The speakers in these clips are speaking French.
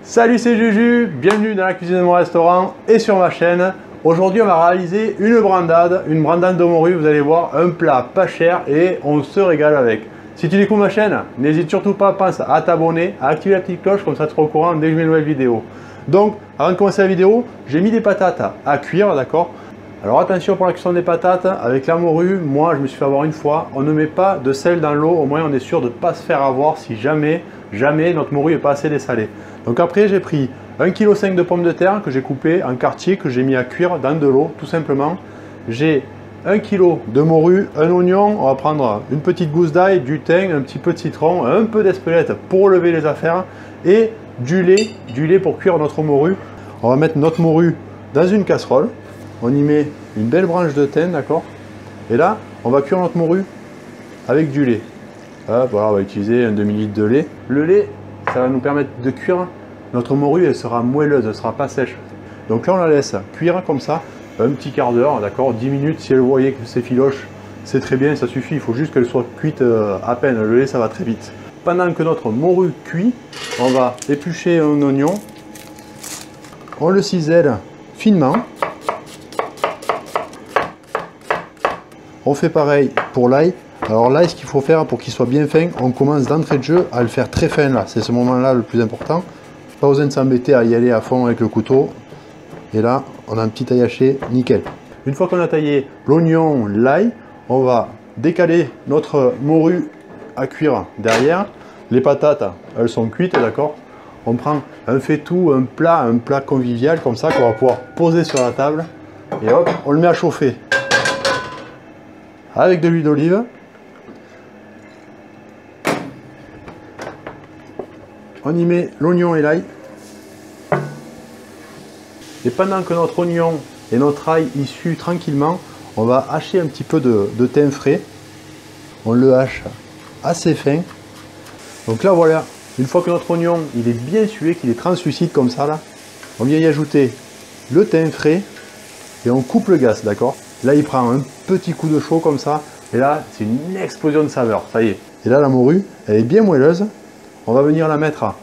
Salut, c'est Juju, bienvenue dans la cuisine de mon restaurant et sur ma chaîne. Aujourd'hui, on va réaliser une brandade de morue. Vous allez voir, un plat pas cher et on se régale avec. Si tu découvres ma chaîne, n'hésite surtout pas, pense à t'abonner, à activer la petite cloche, comme ça tu seras au courant dès que je mets une nouvelle vidéo. Donc, avant de commencer la vidéo, j'ai mis des patates à cuire, d'accord? Alors attention pour la cuisson des patates, avec la morue, moi je me suis fait avoir une fois, on ne met pas de sel dans l'eau, au moins on est sûr de ne pas se faire avoir si jamais notre morue n'est pas assez dessalée. Donc après j'ai pris 1,5 kg de pommes de terre que j'ai coupées en quartiers, que j'ai mis à cuire dans de l'eau tout simplement. J'ai 1 kg de morue, un oignon, on va prendre une petite gousse d'ail, du thym, un petit peu de citron, un peu d'espelette pour relever les affaires et du lait pour cuire notre morue. On va mettre notre morue dans une casserole. On y met une belle branche de thym, d'accord? Et là, on va cuire notre morue avec du lait. Hop, voilà, on va utiliser un demi-litre de lait. Le lait, ça va nous permettre de cuire. Notre morue, elle sera moelleuse, elle ne sera pas sèche. Donc là, on la laisse cuire comme ça, un petit quart d'heure, d'accord? 10 minutes, si vous voyez que c'est filoche, c'est très bien, ça suffit. Il faut juste qu'elle soit cuite à peine. Le lait, ça va très vite. Pendant que notre morue cuit, on va éplucher un oignon. On le cisèle finement. On fait pareil pour l'ail. Alors l'ail, ce qu'il faut faire pour qu'il soit bien fin, on commence d'entrée de jeu à le faire très fin là. C'est ce moment-là le plus important. Pas besoin de s'embêter à y aller à fond avec le couteau. Et là, on a un petit taille haché, nickel. Une fois qu'on a taillé l'oignon, l'ail, on va décaler notre morue à cuire derrière. Les patates, elles sont cuites, d'accord? On prend un fait-tout, un plat convivial comme ça qu'on va pouvoir poser sur la table. Et hop, on le met à chauffer. Avec de l'huile d'olive. On y met l'oignon et l'ail. Et pendant que notre oignon et notre ail y suent tranquillement, on va hacher un petit peu de thym frais. On le hache assez fin. Donc là voilà, une fois que notre oignon il est bien sué, qu'il est translucide comme ça là, on vient y ajouter le thym frais et on coupe le gaz, d'accord? Là il prend un petit coup de chaud comme ça et là c'est une explosion de saveur, ça y est. Et là la morue, elle est bien moelleuse. On va venir la mettre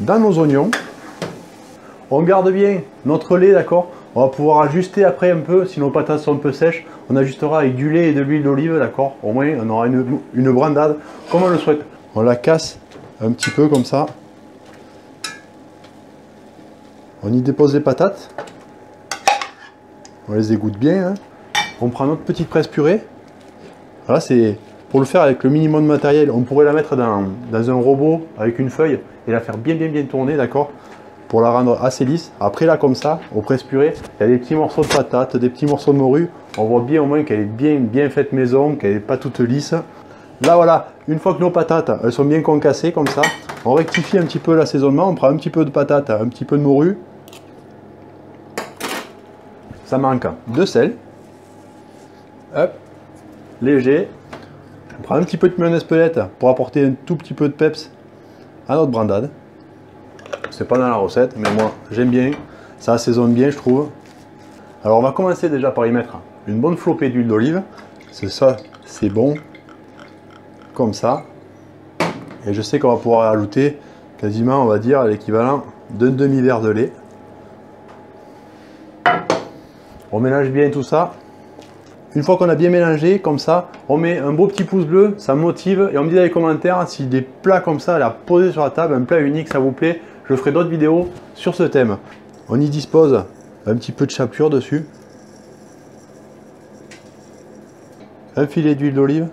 dans nos oignons. On garde bien notre lait, d'accord? On va pouvoir ajuster après un peu, si nos patates sont un peu sèches, on ajustera avec du lait et de l'huile d'olive, d'accord? Au moins on aura une brandade comme on le souhaite. On la casse un petit peu comme ça. On y dépose les patates. On les égoutte bien. Hein. On prend notre petite presse purée. Voilà, c'est pour le faire avec le minimum de matériel. On pourrait la mettre dans un robot avec une feuille et la faire bien tourner, d'accord? Pour la rendre assez lisse. Après là, comme ça, au presse purée, il y a des petits morceaux de patates, des petits morceaux de morue. On voit bien au moins qu'elle est bien faite maison, qu'elle n'est pas toute lisse. Là voilà, une fois que nos patates elles sont bien concassées comme ça, on rectifie un petit peu l'assaisonnement, on prend un petit peu de patates, un petit peu de morue. Ça manque de sel. Hop, léger. On prend un petit peu de piment d'Espelette pour apporter un tout petit peu de peps à notre brandade. C'est pas dans la recette, mais moi j'aime bien, ça assaisonne bien je trouve. Alors on va commencer déjà par y mettre une bonne flopée d'huile d'olive. C'est ça, c'est bon. Comme ça. Et je sais qu'on va pouvoir ajouter quasiment, on va dire, l'équivalent d'un demi-verre de lait. On mélange bien tout ça. Une fois qu'on a bien mélangé, comme ça, on met un beau petit pouce bleu, ça me motive. Et on me dit dans les commentaires si des plats comme ça, à poser sur la table, un plat unique, ça vous plaît. Je ferai d'autres vidéos sur ce thème. On y dispose un petit peu de chapelure dessus. Un filet d'huile d'olive.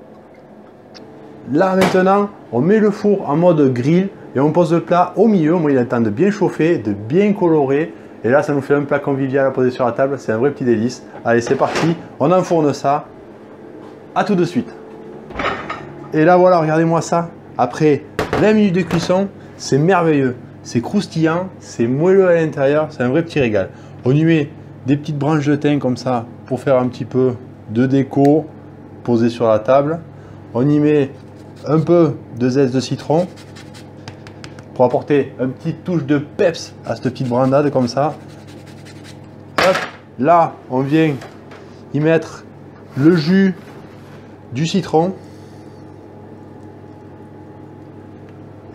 Là maintenant, on met le four en mode grill et on pose le plat au milieu. Moi, il a le temps de bien chauffer, de bien colorer. Et là, ça nous fait un plat convivial à poser sur la table. C'est un vrai petit délice. Allez, c'est parti. On enfourne ça. À tout de suite. Et là, voilà, regardez-moi ça. Après 20 minutes de cuisson, c'est merveilleux. C'est croustillant, c'est moelleux à l'intérieur. C'est un vrai petit régal. On y met des petites branches de thym comme ça pour faire un petit peu de déco posée sur la table. On y met un peu de zeste de citron pour apporter une petite touche de peps à cette petite brandade comme ça. Hop, là, on vient y mettre le jus du citron.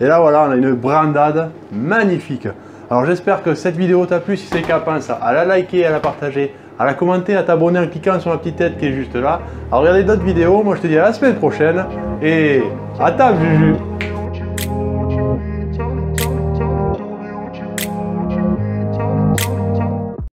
Et là voilà, on a une brandade magnifique. Alors j'espère que cette vidéo t'a plu. Si c'est le cas, pense à la liker, à la partager, à la commenter, à t'abonner en cliquant sur la petite tête qui est juste là. Alors regardez d'autres vidéos. Moi je te dis à la semaine prochaine et à table Juju.